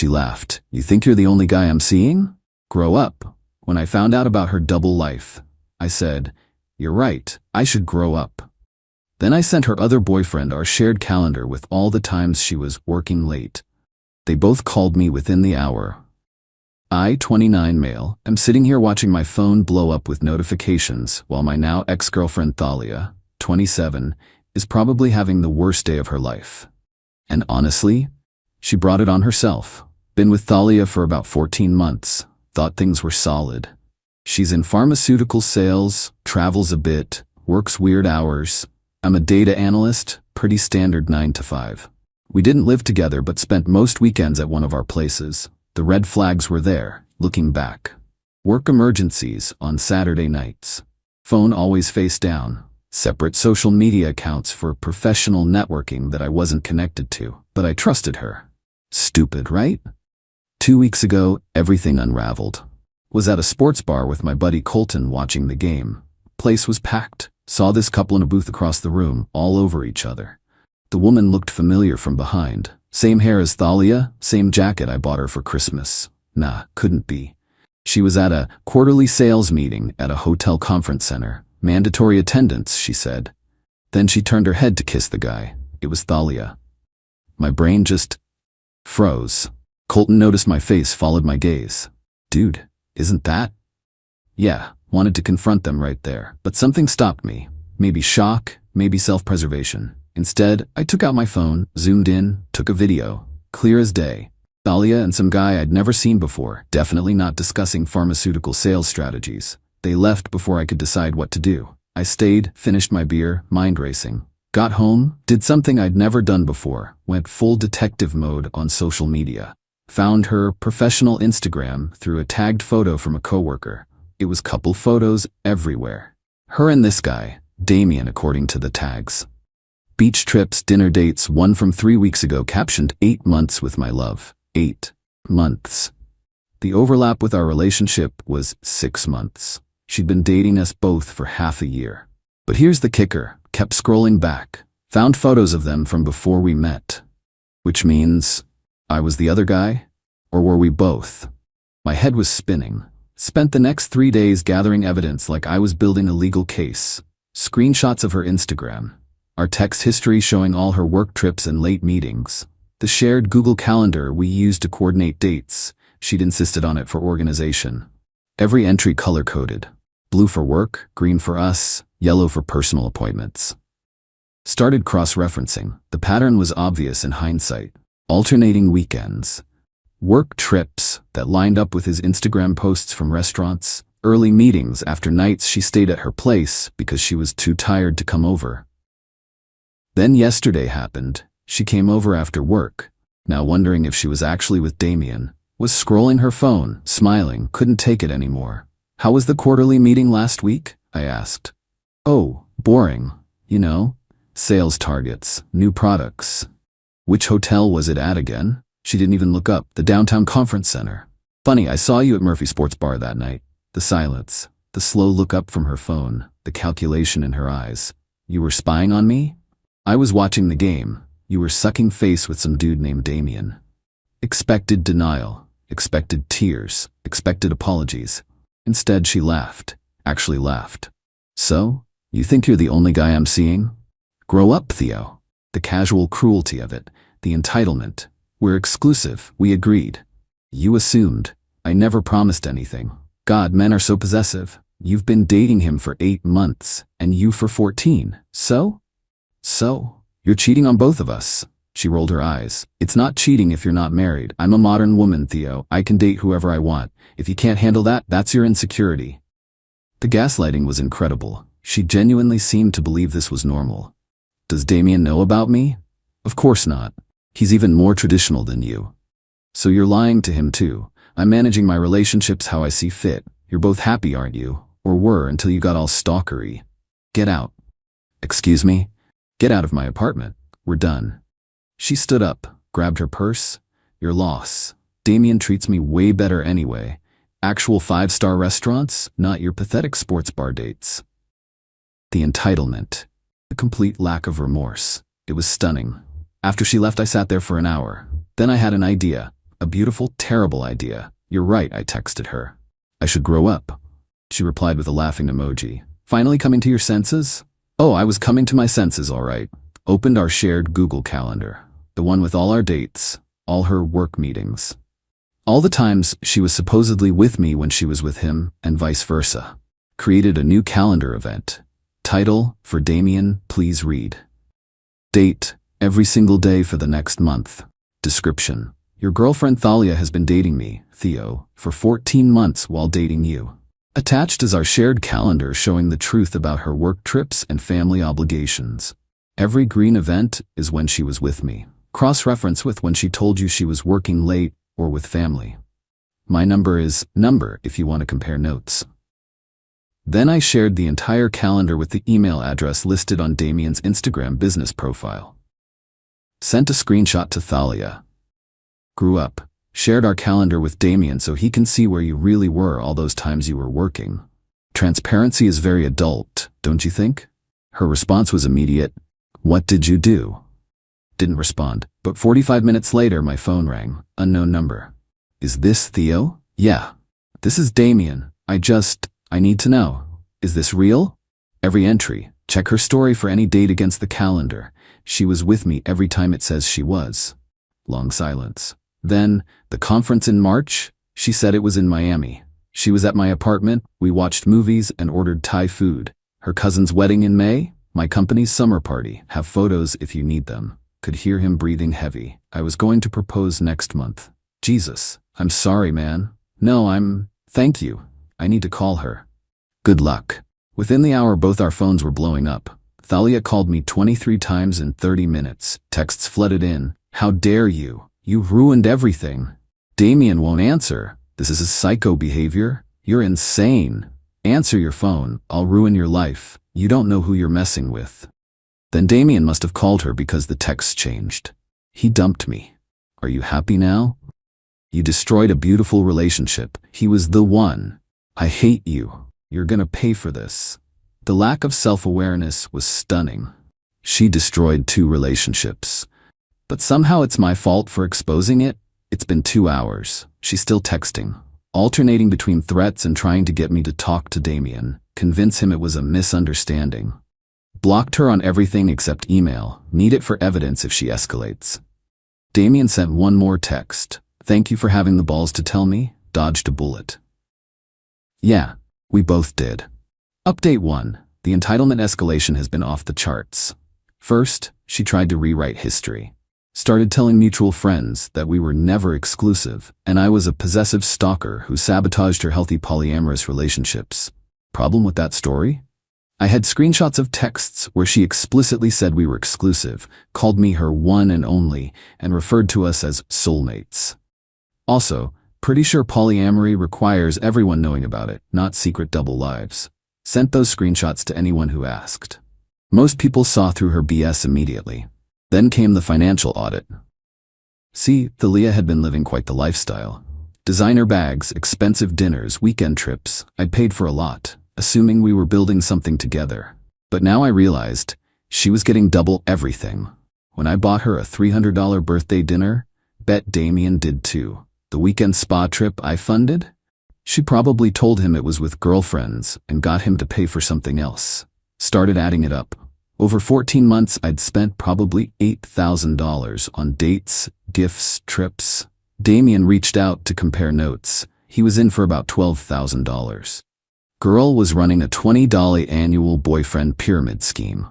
She laughed. You think you're the only guy I'm seeing? Grow up. When I found out about her double life, I said, you're right, I should grow up. Then I sent her other boyfriend our shared calendar with all the times she was working late. They both called me within the hour. I, 29 male, am sitting here watching my phone blow up with notifications while my now ex-girlfriend Thalia, 27, is probably having the worst day of her life. And honestly, she brought it on herself. Been with Thalia for about 14 months, thought things were solid. She's in pharmaceutical sales, travels a bit, works weird hours. I'm a data analyst, pretty standard 9 to 5. We didn't live together but spent most weekends at one of our places. The red flags were there, looking back. Work emergencies on Saturday nights. Phone always face down. Separate social media accounts for professional networking that I wasn't connected to, but I trusted her. Stupid, right? 2 weeks ago, everything unraveled. Was at a sports bar with my buddy Colton watching the game. Place was packed. Saw this couple in a booth across the room, all over each other. The woman looked familiar from behind. Same hair as Thalia, same jacket I bought her for Christmas. Nah, couldn't be. She was at a quarterly sales meeting at a hotel conference center. Mandatory attendance, she said. Then she turned her head to kiss the guy. It was Thalia. My brain just froze. Colton noticed my face, followed my gaze. Dude, isn't that? Yeah. Wanted to confront them right there, but something stopped me. Maybe shock, maybe self-preservation. Instead, I took out my phone, zoomed in, took a video. Clear as day. Thalia and some guy I'd never seen before, definitely not discussing pharmaceutical sales strategies. They left before I could decide what to do. I stayed, finished my beer, mind racing. Got home, did something I'd never done before, went full detective mode on social media. Found her professional Instagram through a tagged photo from a coworker. It was couple photos everywhere. Her and this guy, Damien according to the tags. Beach trips, dinner dates, one from 3 weeks ago captioned 8 months with my love. 8 months. The overlap with our relationship was 6 months. She'd been dating us both for half a year. But here's the kicker, kept scrolling back. Found photos of them from before we met. Which means, I was the other guy? Or were we both? My head was spinning. Spent the next 3 days gathering evidence like I was building a legal case. Screenshots of her Instagram. Our text history showing all her work trips and late meetings. The shared Google Calendar we used to coordinate dates. She'd insisted on it for organization. Every entry color-coded. Blue for work, green for us, yellow for personal appointments. Started cross-referencing. The pattern was obvious in hindsight. Alternating weekends. Work trips that lined up with his Instagram posts from restaurants, early meetings after nights she stayed at her place because she was too tired to come over. Then yesterday happened. She came over after work, now wondering if she was actually with Damien, was scrolling her phone, smiling, couldn't take it anymore. How was the quarterly meeting last week? I asked. Oh, boring. You know, sales targets, new products. Which hotel was it at again? She didn't even look up. The downtown conference center. Funny, I saw you at Murphy Sports Bar that night. The silence, the slow look up from her phone, the calculation in her eyes. You were spying on me? I was watching the game. You were sucking face with some dude named Damien. Expected denial, expected tears, expected apologies. Instead, she laughed, actually laughed. So, you think you're the only guy I'm seeing? Grow up, Theo. The casual cruelty of it, the entitlement. We're exclusive, we agreed. You assumed. I never promised anything. God, men are so possessive. You've been dating him for 8 months, and you for 14. So? You're cheating on both of us. She rolled her eyes. It's not cheating if you're not married. I'm a modern woman, Theo. I can date whoever I want. If you can't handle that, that's your insecurity. The gaslighting was incredible. She genuinely seemed to believe this was normal. Does Damien know about me? Of course not. He's even more traditional than you. So you're lying to him too. I'm managing my relationships how I see fit. You're both happy, aren't you? Or were until you got all stalkery. Get out. Excuse me? Get out of my apartment. We're done. She stood up, grabbed her purse. Your loss. Damien treats me way better anyway. Actual 5-star restaurants, not your pathetic sports bar dates. The entitlement. The complete lack of remorse. It was stunning. After she left, I sat there for an hour. Then I had an idea. A beautiful, terrible idea. You're right, I texted her. I should grow up. She replied with a laughing emoji. Finally coming to your senses? Oh, I was coming to my senses, all right. Opened our shared Google Calendar. The one with all our dates, all her work meetings. All the times she was supposedly with me when she was with him, and vice versa. Created a new calendar event. Title, for Damien, please read. Date, every single day for the next month. Description, your girlfriend Thalia has been dating me, Theo, for 14 months while dating you. Attached is our shared calendar showing the truth about her work trips and family obligations. Every green event is when she was with me. Cross-reference with when she told you she was working late or with family. My number is number if you want to compare notes. Then I shared the entire calendar with the email address listed on Damien's Instagram business profile. Sent a screenshot to Thalia. Grew up. Shared our calendar with Damien so he can see where you really were all those times you were working. Transparency is very adult, don't you think? Her response was immediate. What did you do? Didn't respond, but 45 minutes later my phone rang. Unknown number. Is this Theo? Yeah. This is Damien. I need to know. Is this real? Every entry. Check her story for any date against the calendar. She was with me every time it says she was. Long silence. Then, the conference in March, she said it was in Miami. She was at my apartment, we watched movies and ordered Thai food. Her cousin's wedding in May, my company's summer party. Have photos if you need them. Could hear him breathing heavy. I was going to propose next month. Jesus, I'm sorry, man. No, thank you. I need to call her. Good luck. Within the hour, both our phones were blowing up. Thalia called me 23 times in 30 minutes. Texts flooded in. How dare you? You ruined everything. Damien won't answer. This is his psycho behavior. You're insane. Answer your phone. I'll ruin your life. You don't know who you're messing with. Then Damien must have called her because the texts changed. He dumped me. Are you happy now? You destroyed a beautiful relationship. He was the one. I hate you. You're gonna pay for this. The lack of self-awareness was stunning. She destroyed 2 relationships. But somehow it's my fault for exposing it. It's been 2 hours. She's still texting, alternating between threats and trying to get me to talk to Damien, convince him it was a misunderstanding. Blocked her on everything except email. Need it for evidence if she escalates. Damien sent one more text. Thank you for having the balls to tell me. Dodged a bullet. Yeah, we both did. Update 1. The entitlement escalation has been off the charts. First, she tried to rewrite history. Started telling mutual friends that we were never exclusive, and I was a possessive stalker who sabotaged her healthy polyamorous relationships. Problem with that story? I had screenshots of texts where she explicitly said we were exclusive, called me her one and only, and referred to us as soulmates. Also, pretty sure polyamory requires everyone knowing about it, not secret double lives. Sent those screenshots to anyone who asked. Most people saw through her BS immediately. Then came the financial audit. See, Thalia had been living quite the lifestyle. Designer bags, expensive dinners, weekend trips. I'd paid for a lot, assuming we were building something together. But now I realized she was getting double everything. When I bought her a $300 birthday dinner, bet Damien did too. The weekend spa trip I funded? She probably told him it was with girlfriends and got him to pay for something else. Started adding it up. Over 14 months, I'd spent probably $8,000 on dates, gifts, trips. Damien reached out to compare notes. He was in for about $12,000. Girl was running a $20 annual boyfriend pyramid scheme.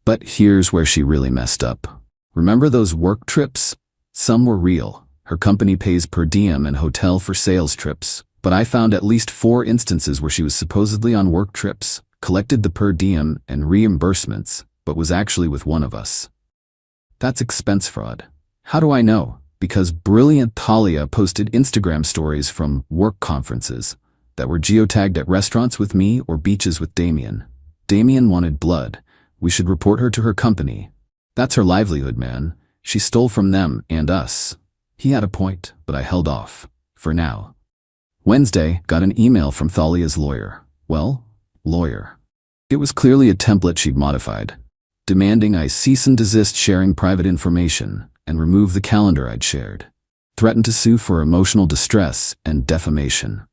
But here's where she really messed up. Remember those work trips? Some were real. Her company pays per diem and hotel for sales trips. But I found at least 4 instances where she was supposedly on work trips, collected the per diem and reimbursements, but was actually with one of us. That's expense fraud. How do I know? Because brilliant Thalia posted Instagram stories from work conferences that were geotagged at restaurants with me or beaches with Damien. Damien wanted blood. We should report her to her company. That's her livelihood, man. She stole from them and us. He had a point, but I held off. For now. Wednesday, got an email from Thalia's lawyer. Well, lawyer. It was clearly a template she'd modified, demanding I cease and desist sharing private information and remove the calendar I'd shared. Threatened to sue for emotional distress and defamation.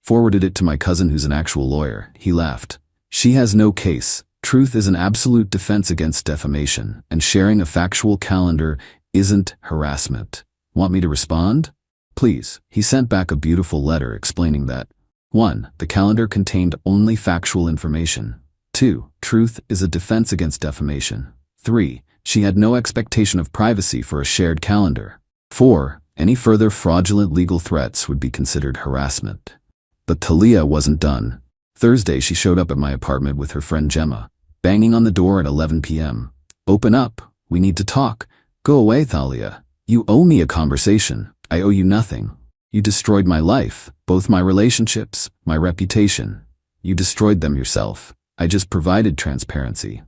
Forwarded it to my cousin who's an actual lawyer. He laughed. She has no case. Truth is an absolute defense against defamation, and sharing a factual calendar isn't harassment. Want me to respond? Please. He sent back a beautiful letter explaining that 1. The calendar contained only factual information. 2. Truth is a defense against defamation. 3. She had no expectation of privacy for a shared calendar. 4. Any further fraudulent legal threats would be considered harassment. But Thalia wasn't done. Thursday, she showed up at my apartment with her friend Gemma, banging on the door at 11 p.m. Open up. We need to talk. Go away, Thalia. You owe me a conversation. I owe you nothing. You destroyed my life, both my relationships, my reputation. You destroyed them yourself. I just provided transparency.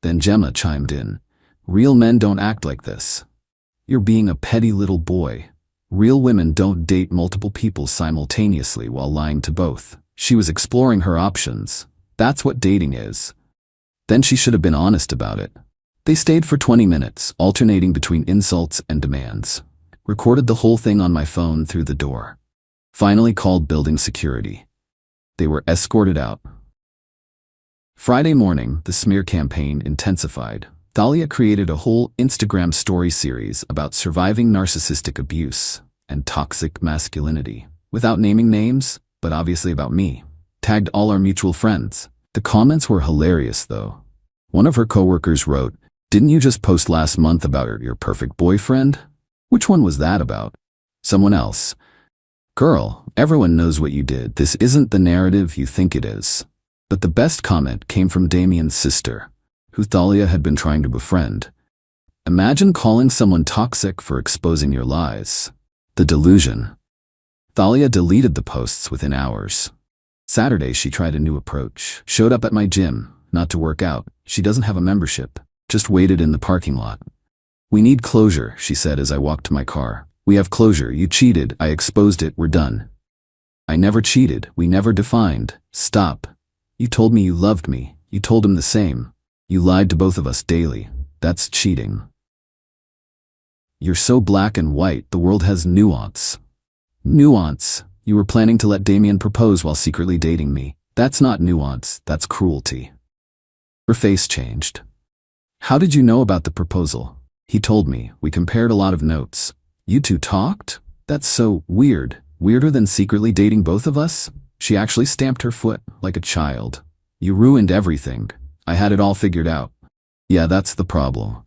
Then Gemma chimed in. Real men don't act like this. You're being a petty little boy. Real women don't date multiple people simultaneously while lying to both. She was exploring her options. That's what dating is. Then she should have been honest about it. They stayed for 20 minutes, alternating between insults and demands. Recorded the whole thing on my phone through the door. Finally called building security. They were escorted out. Friday morning, the smear campaign intensified. Thalia created a whole Instagram story series about surviving narcissistic abuse and toxic masculinity, without naming names, but obviously about me. Tagged all our mutual friends. The comments were hilarious, though. One of her coworkers wrote, "Didn't you just post last month about your perfect boyfriend? Which one was that about?" Someone else, "Girl, everyone knows what you did. This isn't the narrative you think it is." But the best comment came from Damien's sister, who Thalia had been trying to befriend. Imagine calling someone toxic for exposing your lies. The delusion. Thalia deleted the posts within hours. Saturday, she tried a new approach. Showed up at my gym, not to work out. She doesn't have a membership. Just waited in the parking lot. "We need closure," she said as I walked to my car. "We have closure. You cheated. I exposed it. We're done." "I never cheated. We never defined. Stop. You told me you loved me. You told him the same. You lied to both of us daily. That's cheating. You're so black and white. The world has nuance." "Nuance? You were planning to let Damien propose while secretly dating me. That's not nuance. That's cruelty." Her face changed. "How did you know about the proposal?" "He told me. We compared a lot of notes." "You two talked? That's so weird. Weirder than secretly dating both of us?" She actually stamped her foot like a child. "You ruined everything. I had it all figured out." "Yeah, that's the problem.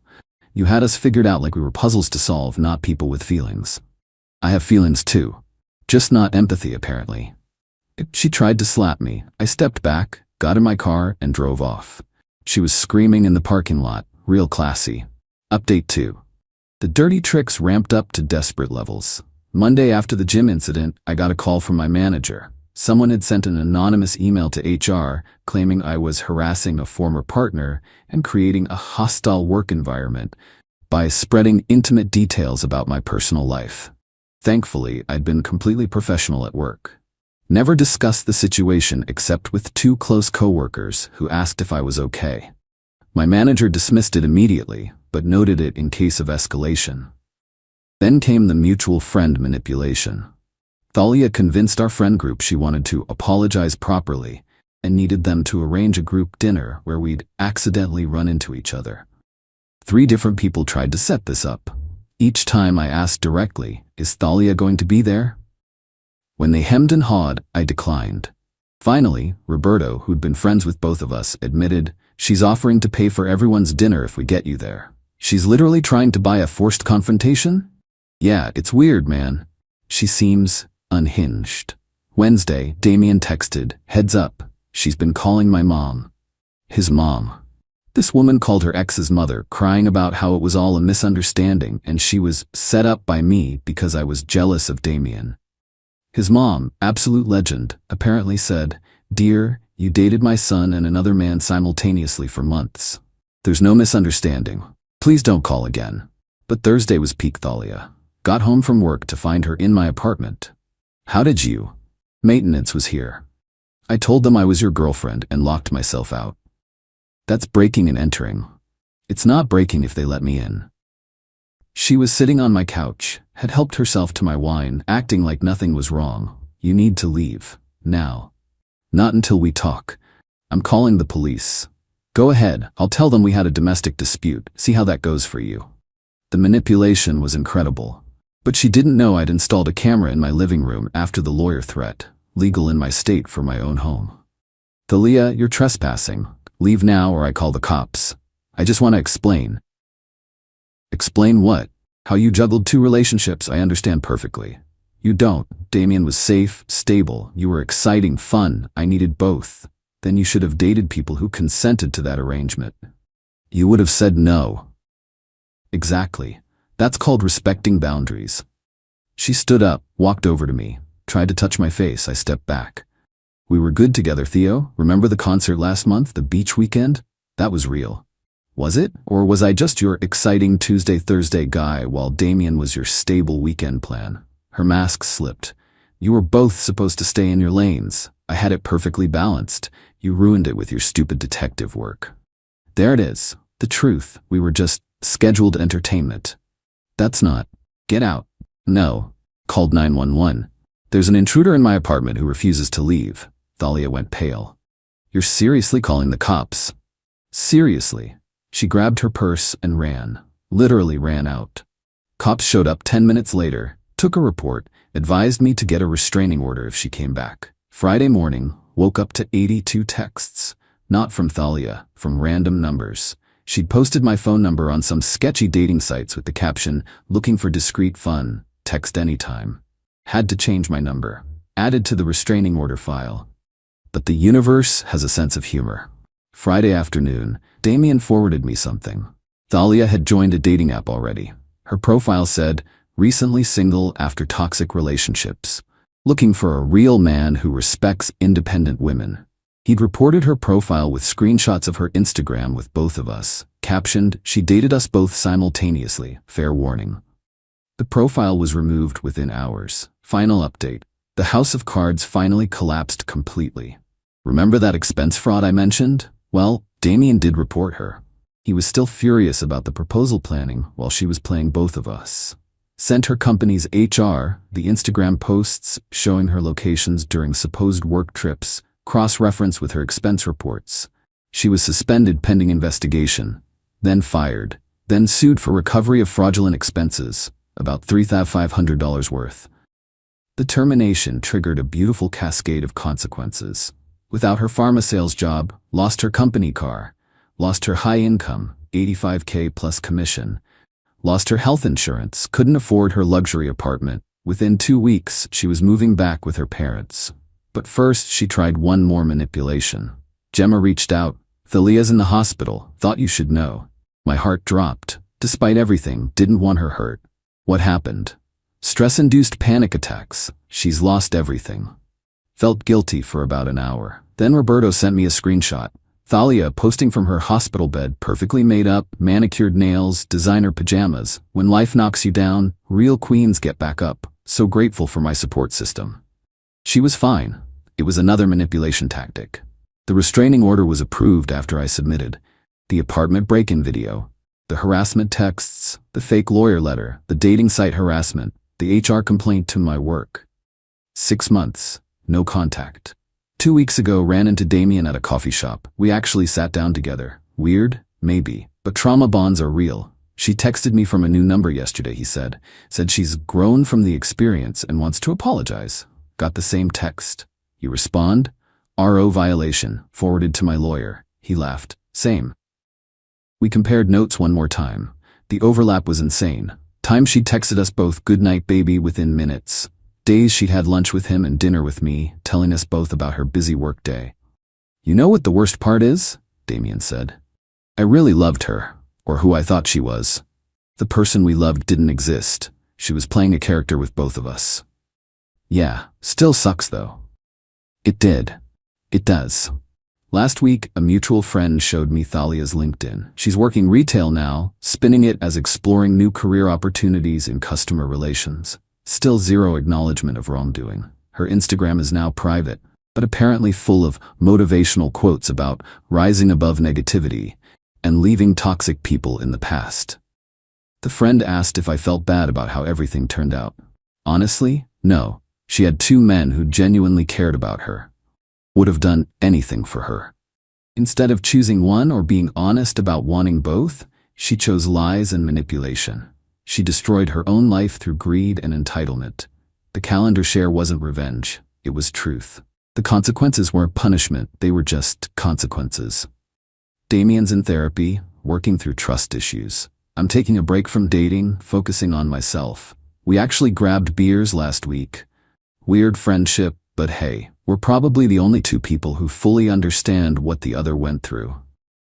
You had us figured out like we were puzzles to solve, not people with feelings." "I have feelings too. Just not empathy, apparently." She tried to slap me. I stepped back, got in my car, and drove off. She was screaming in the parking lot, real classy. Update 2. The dirty tricks ramped up to desperate levels. Monday after the gym incident, I got a call from my manager. Someone had sent an anonymous email to HR claiming I was harassing a former partner and creating a hostile work environment by spreading intimate details about my personal life. Thankfully, I'd been completely professional at work. Never discussed the situation except with 2 close coworkers who asked if I was okay. My manager dismissed it immediately, but noted it in case of escalation. Then came the mutual friend manipulation. Thalia convinced our friend group she wanted to apologize properly and needed them to arrange a group dinner where we'd accidentally run into each other. 3 different people tried to set this up. Each time I asked directly, "Is Thalia going to be there?" When they hemmed and hawed, I declined. Finally, Roberto, who'd been friends with both of us, admitted, "She's offering to pay for everyone's dinner if we get you there. She's literally trying to buy a forced confrontation?" "Yeah, it's weird, man. She seems unhinged." Wednesday, Damien texted, "Heads up, she's been calling my mom." His mom. This woman called her ex's mother, crying about how it was all a misunderstanding and she was set up by me because I was jealous of Damien. His mom, absolute legend, apparently said, "Dear, you dated my son and another man simultaneously for months. There's no misunderstanding. Please don't call again." But Thursday was peak Thalia. Got home from work to find her in my apartment. "How did you?" "Maintenance was here. I told them I was your girlfriend and locked myself out." "That's breaking and entering." "It's not breaking if they let me in." She was sitting on my couch, had helped herself to my wine, acting like nothing was wrong. You need to leave. Now. Not until we talk. I'm calling the police. Go ahead, I'll tell them we had a domestic dispute, see how that goes for you. The manipulation was incredible. But she didn't know I'd installed a camera in my living room after the lawyer threat, legal in my state for my own home. Thalia, you're trespassing. Leave now or I call the cops. I just want to explain. Explain what? How you juggled two relationships, I understand perfectly. You don't. Damien was safe, stable, you were exciting, fun, I needed both. Then you should have dated people who consented to that arrangement. You would have said no. Exactly. That's called respecting boundaries. She stood up, walked over to me, tried to touch my face. I stepped back. We were good together, Theo. Remember the concert last month, the beach weekend? That was real. Was it? Or was I just your exciting Tuesday, Thursday guy while Damien was your stable weekend plan? Her mask slipped. You were both supposed to stay in your lanes. I had it perfectly balanced. You ruined it with your stupid detective work. There it is. The truth. We were just scheduled entertainment. That's not. Get out. No. Called 911. There's an intruder in my apartment who refuses to leave. Thalia went pale. You're seriously calling the cops? Seriously. She grabbed her purse and ran. Literally ran out. Cops showed up 10 minutes later, took a report, advised me to get a restraining order if she came back. Friday morning, woke up to 82 texts. Not from Thalia, from random numbers. She'd posted my phone number on some sketchy dating sites with the caption, looking for discreet fun, text anytime. Had to change my number. Added to the restraining order file. But the universe has a sense of humor. Friday afternoon, Damien forwarded me something. Thalia had joined a dating app already. Her profile said, recently single after toxic relationships. Looking for a real man who respects independent women. He'd reported her profile with screenshots of her Instagram with both of us. Captioned, she dated us both simultaneously, fair warning. The profile was removed within hours. Final update. The house of cards finally collapsed completely. Remember that expense fraud I mentioned? Well, Damien did report her. He was still furious about the proposal planning while she was playing both of us. Sent her company's HR the Instagram posts showing her locations during supposed work trips, cross-reference with her expense reports. She was suspended pending investigation, then fired, then sued for recovery of fraudulent expenses, about $3,500 worth. The termination triggered a beautiful cascade of consequences. Without her pharma sales job, lost her company car, lost her high income, $85K plus commission, lost her health insurance, couldn't afford her luxury apartment. Within 2 weeks, she was moving back with her parents. But first, she tried one more manipulation. Gemma reached out. Thalia's in the hospital, thought you should know. My heart dropped. Despite everything, didn't want her hurt. What happened? Stress-induced panic attacks. She's lost everything. Felt guilty for about an hour. Then Roberto sent me a screenshot. Thalia posting from her hospital bed, perfectly made up, manicured nails, designer pajamas. When life knocks you down, real queens get back up. So grateful for my support system. She was fine. It was another manipulation tactic. The restraining order was approved after I submitted. The apartment break-in video, the harassment texts, the fake lawyer letter, the dating site harassment, the HR complaint to my work. 6 months, no contact. 2 weeks ago, ran into Damien at a coffee shop. We actually sat down together. Weird? Maybe. But trauma bonds are real. She texted me from a new number yesterday, he said. Said she's grown from the experience and wants to apologize. Got the same text. You respond? RO violation. Forwarded to my lawyer. He laughed. Same. We compared notes one more time. The overlap was insane. Times she texted us both good night baby within minutes. Days she'd had lunch with him and dinner with me, telling us both about her busy work day. You know what the worst part is? Damien said. I really loved her, or who I thought she was. The person we loved didn't exist. She was playing a character with both of us. Yeah, still sucks though. It did. It does. Last week, a mutual friend showed me Thalia's LinkedIn. She's working retail now, spinning it as exploring new career opportunities in customer relations. Still zero acknowledgement of wrongdoing. Her Instagram is now private, but apparently full of motivational quotes about rising above negativity and leaving toxic people in the past. The friend asked if I felt bad about how everything turned out. Honestly, no. She had two men who genuinely cared about her. Would have done anything for her. Instead of choosing one or being honest about wanting both, she chose lies and manipulation. She destroyed her own life through greed and entitlement. The calendar share wasn't revenge, it was truth. The consequences weren't punishment, they were just consequences. Damien's in therapy, working through trust issues. I'm taking a break from dating, focusing on myself. We actually grabbed beers last week. Weird friendship, but hey, we're probably the only two people who fully understand what the other went through.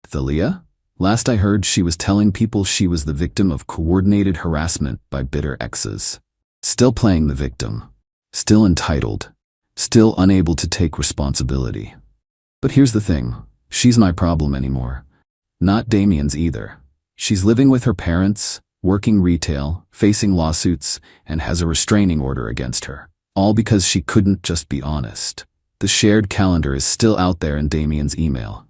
Thalia? Last I heard, she was telling people she was the victim of coordinated harassment by bitter exes. Still playing the victim. Still entitled. Still unable to take responsibility. But here's the thing, she's my problem anymore. Not Damien's either. She's living with her parents, working retail, facing lawsuits, and has a restraining order against her. All because she couldn't just be honest. The shared calendar is still out there in Damien's email.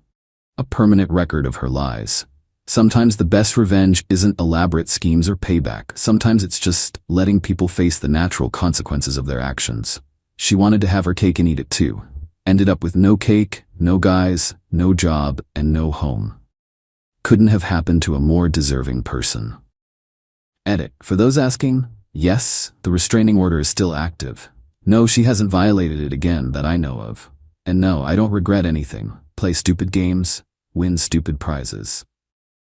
A permanent record of her lies. Sometimes the best revenge isn't elaborate schemes or payback. Sometimes it's just letting people face the natural consequences of their actions. She wanted to have her cake and eat it too. Ended up with no cake, no guys, no job, and no home. Couldn't have happened to a more deserving person. Edit. For those asking, yes, the restraining order is still active. No, she hasn't violated it again that I know of. And no, I don't regret anything. Play stupid games, win stupid prizes.